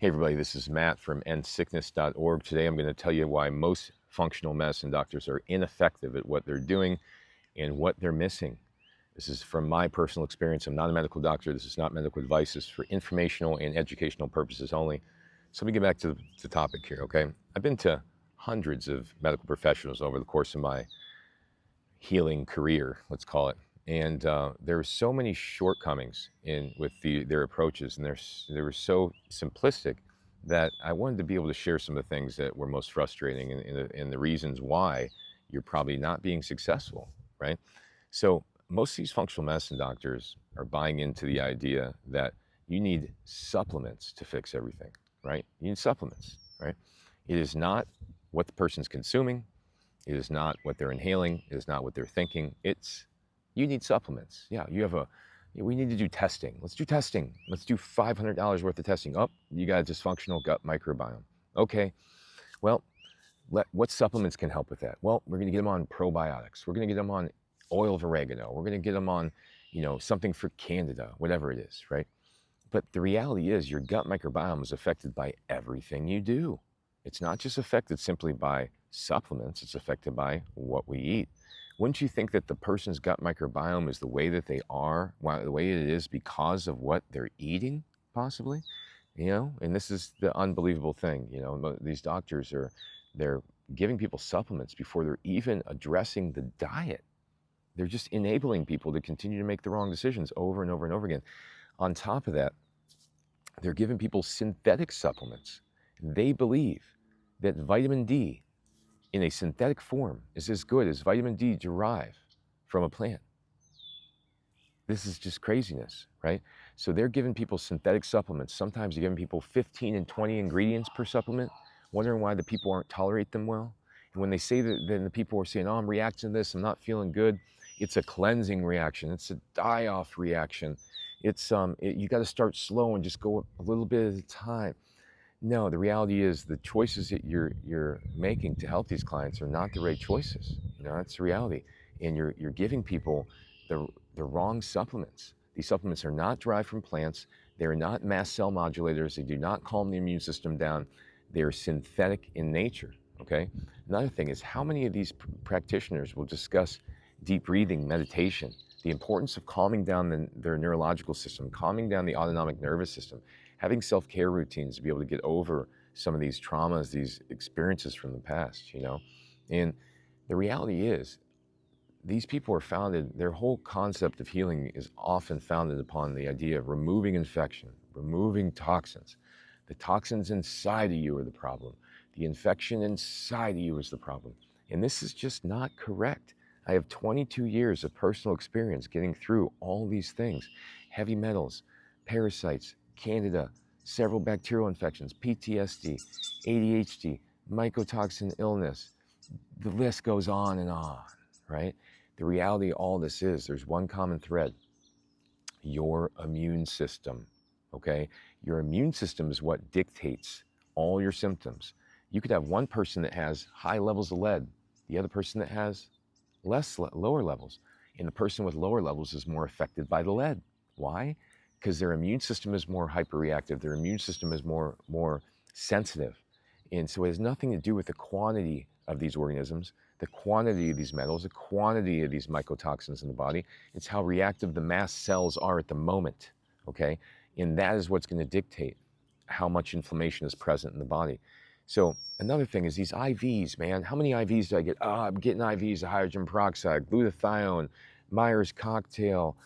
Hey everybody, this is Matt from endsickness.org. Today I'm going to tell you why most functional medicine doctors are ineffective at what they're doing and what they're missing. This is from my personal experience. I'm not a medical doctor. This is not medical advice. This is for informational and educational purposes only. So let me get back to the topic here, okay? I've been to hundreds of medical professionals over the course of my healing career, let's call it. And there were so many shortcomings with their approaches, and they were so simplistic that I wanted to be able to share some of the things that were most frustrating and the reasons why you're probably not being successful, right? So most of these functional medicine doctors are buying into the idea that you need supplements to fix everything, right? You need supplements, right? It is not what the person's consuming. It is not what they're inhaling. It is not what they're thinking. It's you need supplements. Yeah, we need to do testing. Let's do testing. Let's do $500 worth of testing. Oh, you got a dysfunctional gut microbiome. Okay, well, what supplements can help with that? Well, we're going to get them on probiotics. We're going to get them on oil of oregano. We're going to get them on, something for candida, whatever it is, right? But the reality is your gut microbiome is affected by everything you do. It's not just affected simply by supplements, it's affected by what we eat. Wouldn't you think that the person's gut microbiome is the way that they are, the way it is because of what they're eating, possibly? And this is the unbelievable thing. These doctors they're giving people supplements before they're even addressing the diet. They're just enabling people to continue to make the wrong decisions over and over and over again. On top of that, they're giving people synthetic supplements. They believe that vitamin D in a synthetic form is as good as vitamin D derived from a plant. This is just craziness, right? So they're giving people synthetic supplements. Sometimes they're giving people 15 and 20 ingredients per supplement, wondering why the people aren't tolerate them well. And when they say that, then the people are saying, oh, I'm reacting to this, I'm not feeling good. It's a cleansing reaction. It's a die-off reaction. You got to start slow and just go a little bit at a time. No, the reality is the choices that you're making to help these clients are not the right choices. That's the reality. And you're giving people the wrong supplements. These supplements are not derived from plants. They're not mast cell modulators. They do not calm the immune system down. They're synthetic in nature, okay? Another thing is how many of these practitioners will discuss deep breathing, meditation, the importance of calming down their neurological system, calming down the autonomic nervous system, having self-care routines to be able to get over some of these traumas, these experiences from the past, And the reality is, these people are their whole concept of healing is often founded upon the idea of removing infection, removing toxins. The toxins inside of you are the problem. The infection inside of you is the problem. And this is just not correct. I have 22 years of personal experience getting through all these things. Heavy metals, parasites, candida, several bacterial infections, PTSD, ADHD, mycotoxin illness. The list goes on, right? The reality of all this is there's one common thread: your immune system, okay? Your immune system is what dictates all your symptoms. You could have one person that has high levels of lead, the other person that has lower levels. And the person with lower levels is more affected by the lead. Why? Because their immune system is more hyperreactive. Their immune system is more sensitive. And so it has nothing to do with the quantity of these organisms, the quantity of these metals, the quantity of these mycotoxins in the body. It's how reactive the mast cells are at the moment, okay? And that is what's going to dictate how much inflammation is present in the body. So another thing is these IVs, man. How many IVs do I get? Oh, I'm getting IVs of hydrogen peroxide, glutathione, Myers cocktail,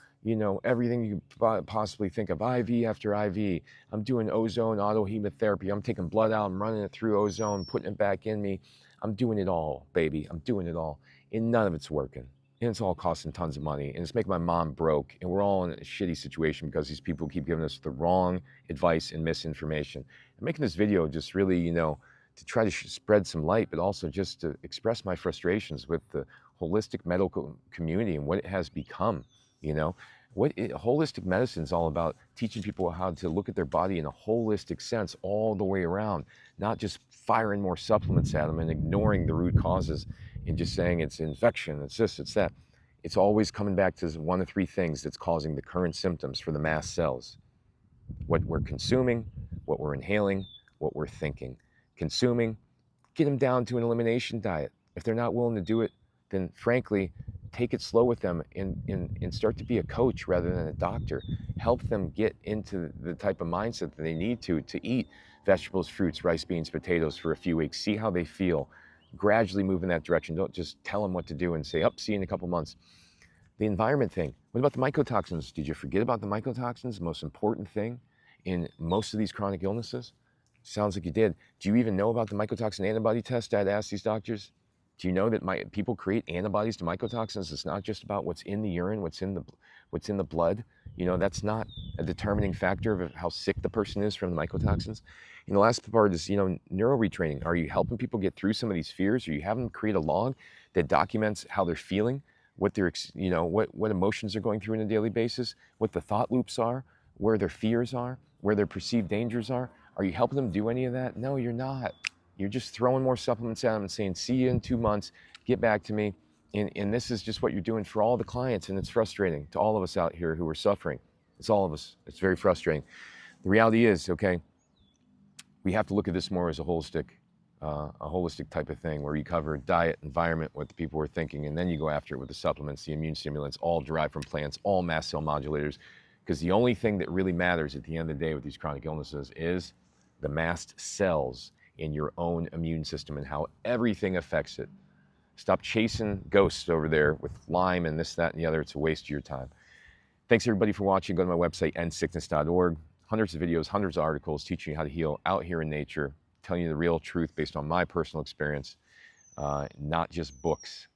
everything you possibly think of, IV after IV. I'm doing ozone autohemotherapy. I'm taking blood out, I'm running it through ozone, putting it back in me. I'm doing it all, baby. I'm doing it all. And none of it's working. And it's all costing tons of money. And it's making my mom broke. And we're all in a shitty situation because these people keep giving us the wrong advice and misinformation. I'm making this video just really, to try to spread some light, but also just to express my frustrations with the holistic medical community and what it has become. Holistic medicine is all about teaching people how to look at their body in a holistic sense all the way around, not just firing more supplements at them and ignoring the root causes and just saying it's infection, it's this, it's that. It's always coming back to one of three things that's causing the current symptoms for the mast cells: what we're consuming, what we're inhaling, what we're thinking. Consuming, get them down to an elimination diet. If they're not willing to do it, then frankly, take it slow with them and start to be a coach rather than a doctor. Help them get into the type of mindset that they need to eat vegetables, fruits, rice, beans, potatoes for a few weeks. See how they feel. Gradually move in that direction. Don't just tell them what to do and say, see you in a couple months. The environment thing. What about the mycotoxins? Did you forget about the mycotoxins? The most important thing in most of these chronic illnesses? Sounds like you did. Do you even know about the mycotoxin antibody test? I'd ask these doctors. Do you know that people create antibodies to mycotoxins? It's not just about what's in the urine, what's in the blood. That's not a determining factor of how sick the person is from the mycotoxins. And the last part is, neuro retraining. Are you helping people get through some of these fears? Are you having them create a log that documents how they're feeling, what they're, what emotions they're going through on a daily basis, what the thought loops are, where their fears are, where their perceived dangers are? Are you helping them do any of that? No, you're not. You're just throwing more supplements at them and saying, see you in 2 months, get back to me. And this is just what you're doing for all the clients, and it's frustrating to all of us out here who are suffering. It's all of us. It's very frustrating. The reality is, okay, we have to look at this more as a holistic type of thing where you cover diet, environment, what the people were thinking, and then you go after it with the supplements, the immune stimulants, all derived from plants, all mast cell modulators, because the only thing that really matters at the end of the day with these chronic illnesses is the mast cells in your own immune system and how everything affects it. Stop chasing ghosts over there with Lyme and this, that, and the other. It's a waste of your time. Thanks everybody for watching. Go to my website, endsickness.org. Hundreds of videos, hundreds of articles teaching you how to heal out here in nature, telling you the real truth based on my personal experience, not just books.